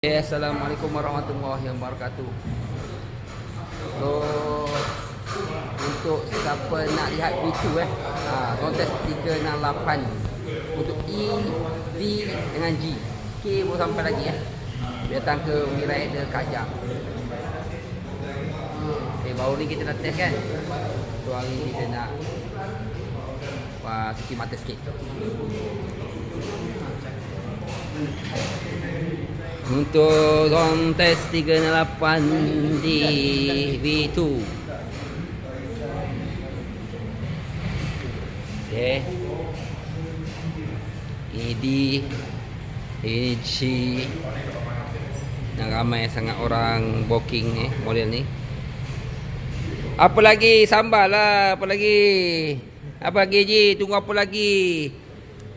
Assalamualaikum warahmatullahi wabarakatuh. So untuk siapa nak lihat V2 kontes 368 untuk E, V dengan G. K belum sampai lagi datang ke Rider Kajang. Baru ni kita nak test kan. So hari ni kita nak cuci mata sikit. Untuk kontes 368 di V2. Okay. Ini D, ini G. Dan ramai sangat orang booking model ni. Apa lagi? Sambal lah. Apa lagi? Apa lagi G? Tunggu apa lagi?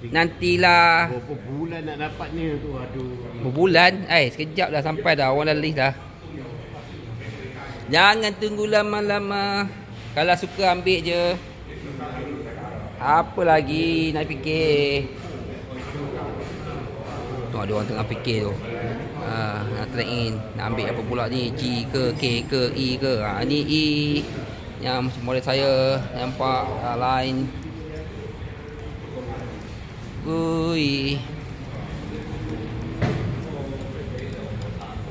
Nantilah. Berapa bulan nak dapatnya tu? Aduh. Berbulan? Sekejap dah sampai dah. Orang dah list dah. Jangan tunggu lama-lama. Kalau suka ambil je. Apa lagi nak fikir? Tu ada orang tengah fikir tu. Nak track in. Nak ambil apa pula ni? G ke K ke E ke? Ni E. Yang model saya nampak lain. Ui.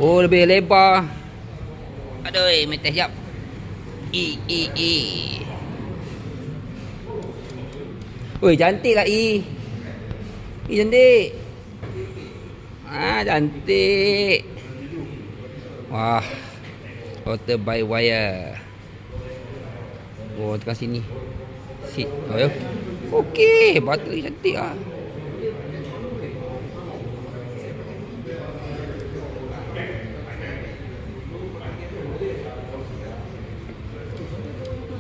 Oh, lebih lebar. Aduh, metes jap. E. Ui, cantik lah E. E cantik. Cantik. Wah. Water by wire. Oh, tekan sini. Sit. Oh, ya. Okey, bateri cantik lah.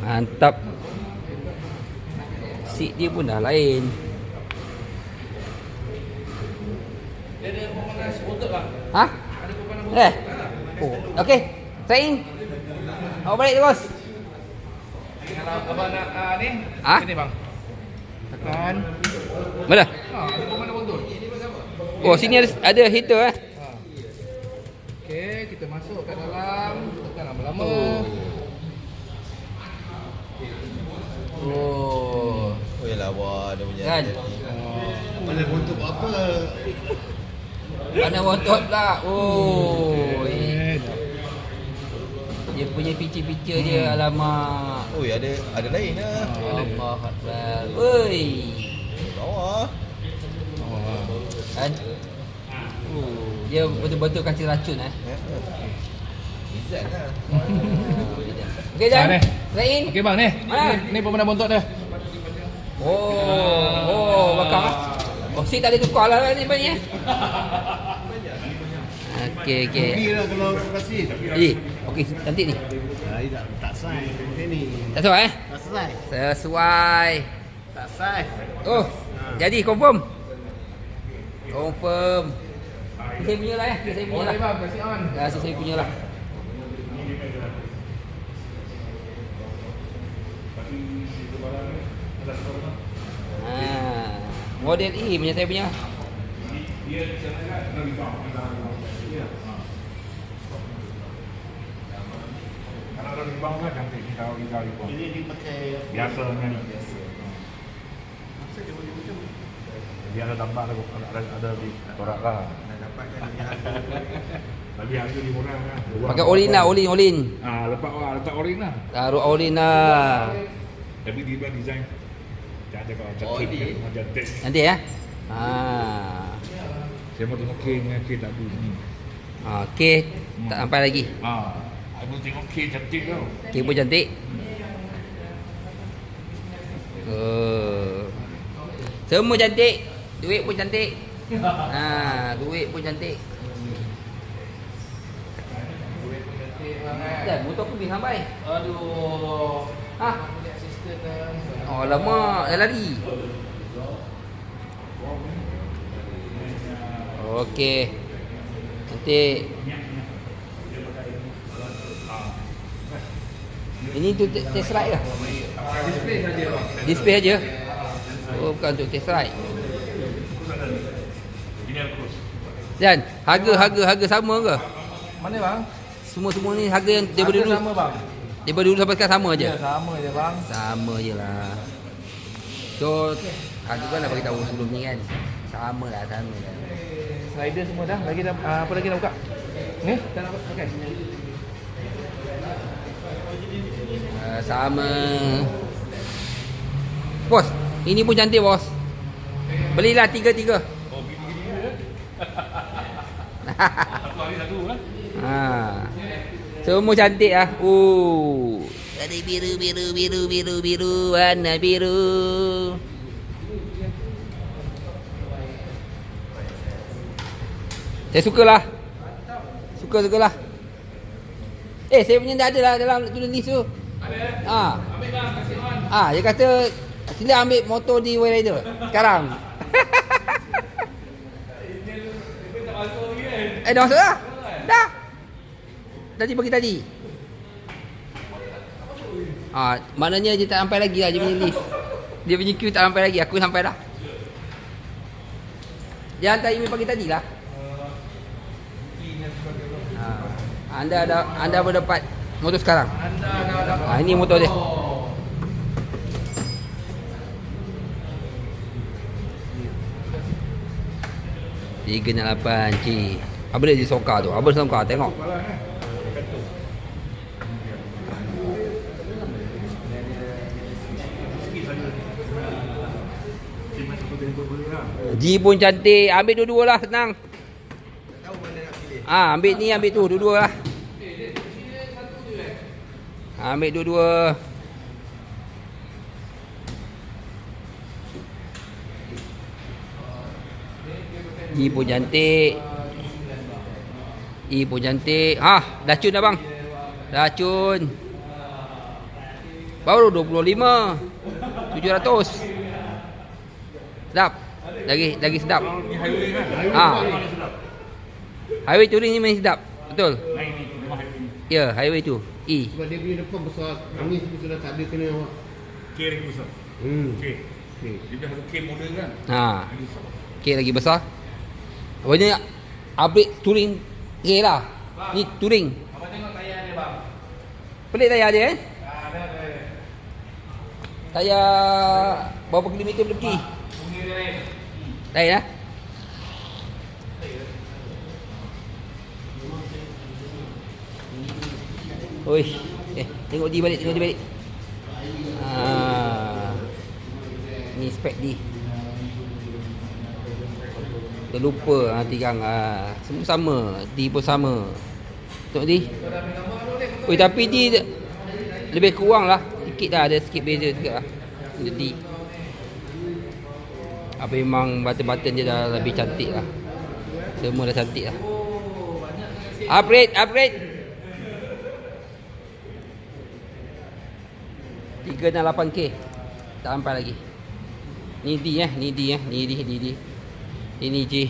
Mantap. Seat dia pun dah lain. Dia ada pemanas bontot bang. Ha? Ada pemanas bontot. Oh, okey. Train. Awak balik tu, bos. Kalau abang nak ni, sini bang. Tekan. Mana? Ada pemanas bontot. Oh, sini ada heater Okey, kita masuk kat dalam. Tekan lama-lama. Oh. Oh yalah, wah ada punya. Kan? Mana untuk apa? Mana bontot pula. Oh. Dia punya feature-feature dia, alamak. Oh ya, ada lain lah. Allah Akbar. Oi. Bawah. Kan? Dia betul-betul kasih racun Izat lah. Okey dah. ni. Lain. Okey bang ni. Mana? Ni pemanas bontot dia. Oh, bakar. Oh, seat tak ada tukar lah ni banyak. Okey. Kira kalau kasih. Okey, cantik ni. Tak sai. Ni. Tak sesuai Tak sai. Sesuai. Tak sai. Oh, jadi confirm. Confirm. Saya punya lah Saya punya lah. Bang, kasih on. Saya punya lah. Model E punya saya punya. Kalau ada rebound kan cantik ni, kalau kita rebound Ini dipakai biasanya ni. Dia ada tambah ada di torak lah. Tapi harga dia murah kan. Pakai olin lah, olin. Letak olin lah. Taruh olin lah. Tapi dia buat design. Tak ada kalau cantik kan, macam test. Nanti ya. Saya mau tengok K dengan K tak ada ni. K tak sampai lagi. Aku tengok K cantik tau. K pun cantik. Semua cantik. Duit pun cantik. Duit pun cantik. Dah, motor aku pergi sampai. Aduh. Boleh assistant dah. Oh, lama dah lari. Okey. Cantik. Ini tu test ride lah. Display saja bang. Display aja. Oh, bukan untuk test ride. Ini ada terus. Dan harga sama ke? Mana bang? Semua ni harga yang daripada Harga dulu. sama bang. Daripada dulu sampai sekarang sama je. Ya, sama je bang. Sama je lah. So harga kan dah bagi tahu sebelum ni kan. Sama lah. Slider semua dah. Lagi dah apa lagi nak buka? Ni? Dah nak pakai. Sama. Bos, ini pun cantik bos. Belilah 3. Oh, gini-gini ya. Satu hari satu lah. Semua cantik ah. Ada biru, warna biru. Saya sukalah. Sukalah. Saya punya dah ada lah dalam tulis list tu. Ada. Ambil dah kasih on. Dia kata sila ambil motor di Way Rider sekarang. Dah masuk dah? Dah. Tadi pagi tadi. Maknanya dia tak sampai lagi lah dia punya list. Dia punya queue tak sampai lagi. Aku sampai dah. Dia hantar email pagi tadi lah. Anda berdapat motor sekarang. Ini motor dia. $3.8 cik. Apa dia sokar tu? Apa dia sokar? Tengok. G pun cantik. Ambil dua-dua lah, senang. Ambil ni, ambil tu, dua-dua lah. Ambil dua-dua. G pun cantik. E pun cantik. Dacun dah bang. Dacun. Baru 25. 700. Sedap. Lagi sedap. Ni highway kan? Highway touring ni memang sedap. Betul. Lain ni, memang highway ni. Ya, highway tu. E. Sebab dia punya depan besar. Angin semua sudah tak ada kena awak. K lagi besar. K. Dia dah satu K model kan? Lagi besar. K lagi besar. Banyak upgrade touring K lah. Ni touring. Abang tengok tayar dia bang. Pelik tayar dia kan? Ada. Tayar berapa kilometer boleh pergi? Bunyi dia lain. Lain lah. Oi, tengok dia balik. Ni spek dia. Terlupa nanti kang. Semua sama, D pun sama. Tengok D. Oi, tapi D lebih kurang lah. Sikit dah, ada sikit beza sikit lah. Jadi apa memang button-button dia dah lebih cantik lah. Semua dah cantik lah. Upgrade 3.8K. Tak sampai lagi. Ni D. Ini G.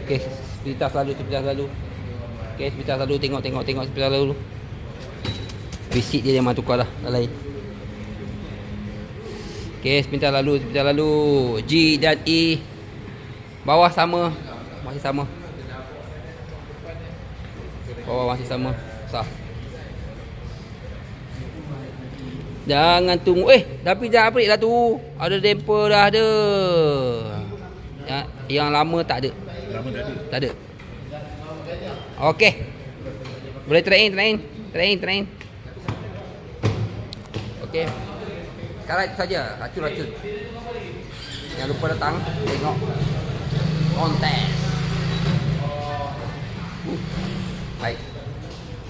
Okay, sebentar selalu. Okay, sebentar selalu. Tengok sebentar selalu. Visit dia memang tukar lah. Tak lain. Okay, sebentar lalu. G dan E. Bawah sama. Masih sama. Bawah masih sama. Sah. Jangan tunggu. Tapi dah upgrade lah tu. Ada damper dah ada. Yang lama tak ada. Tak ada. Okey. Boleh train. Okey. Sekarang itu saja. Racun. Jangan lupa datang. Tengok konten.